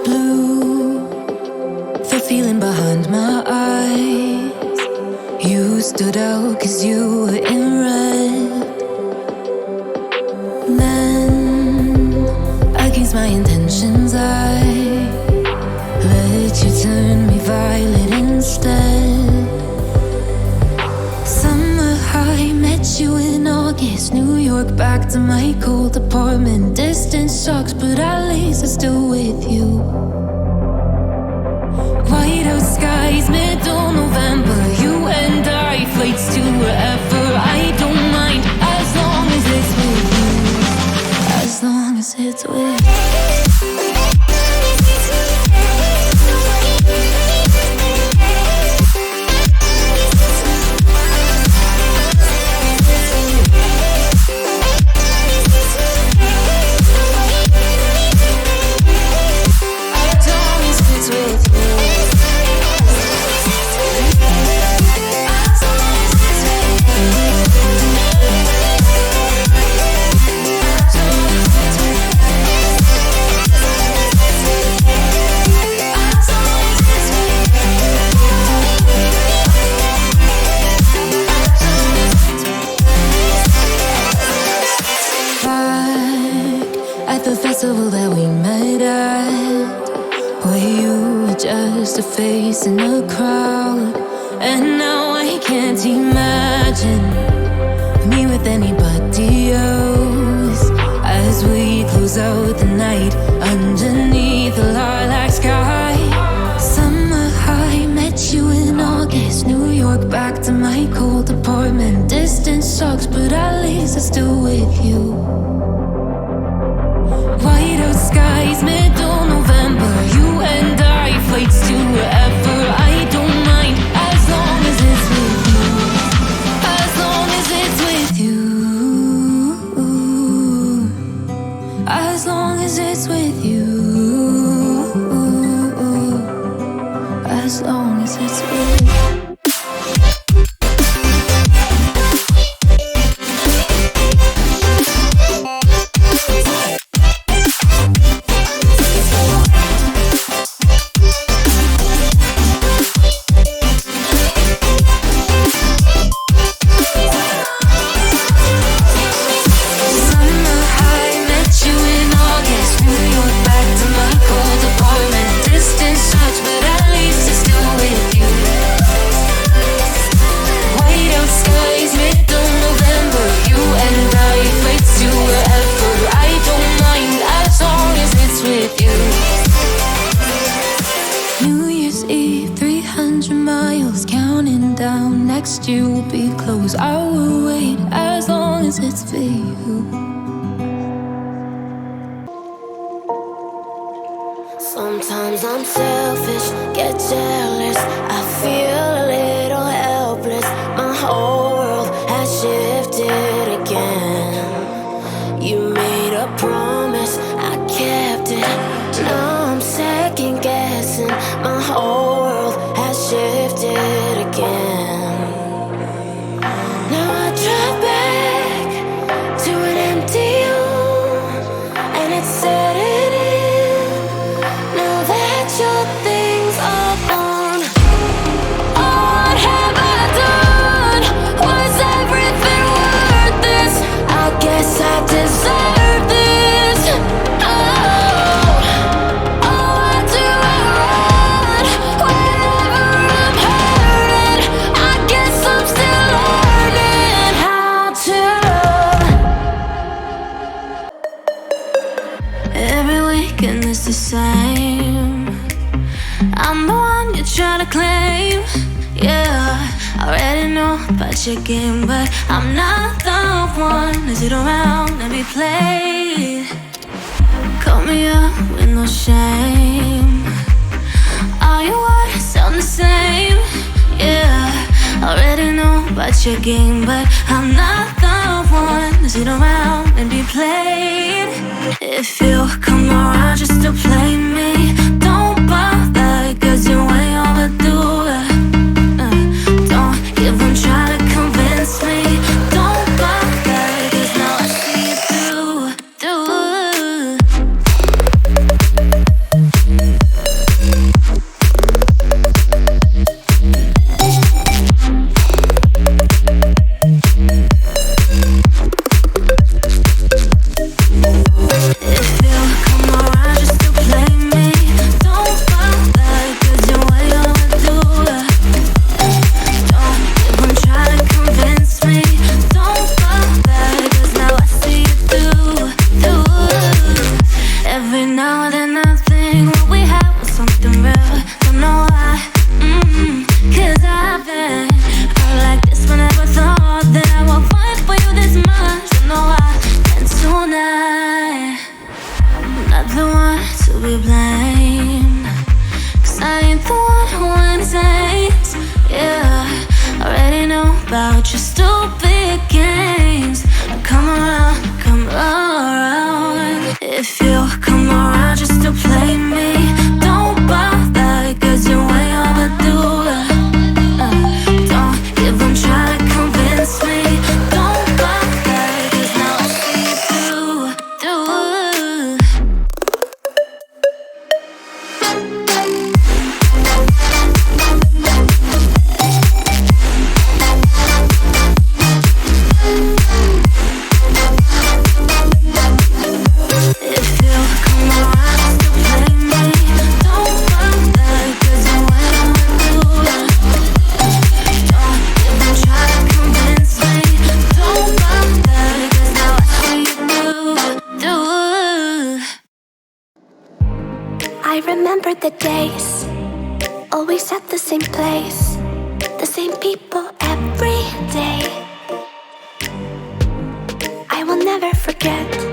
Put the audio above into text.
Blue, the feeling behind my eyes. You stood out 'cause you were in red. Then, against my intentions, I let you turn me violet instead. Summer high, met you in August. New York, back to my cold apartment. Distance sucks, but at least I'm still with you. Whiteout skies, middle November. You and I, flights to wherever. I don't mind, as long as it's with you. As long as it's with you. That we met at, where you were just a face in a crowd. And now I can't imagine me with anybody else. As we close out the night underneath the lilac sky. Summer high, met you in August. New York, back to my cold apartment. Distance sucks, but at least I'm still with you. Whiteout skies, middle November. You and I, flights to wherever. I don't mind, as long as it's with you. As long as it's with you. As long as it's with you. As long as it's with you. You will be close. I will wait as long as it's for you. Sometimes I'm selfish, get jealous. I feel a little helpless. My whole world has shifted again. You made a promise, I kept it. Now I'm second guessing. My whole world has shifted again. The same. I'm the one you try to claim. Yeah, I already know about your game, but I'm not the one to sit around and be played. Call me up with no shame. All your words sound the same. Yeah, I already know about your game, but I'm not the one to sit around and be played. If you come around just to play me, don't bother, 'cause you're way overdue. Don't even try to convince me. Don't bother, 'cause now I see I remember the days, always at the same place, the same people every day. I will never forget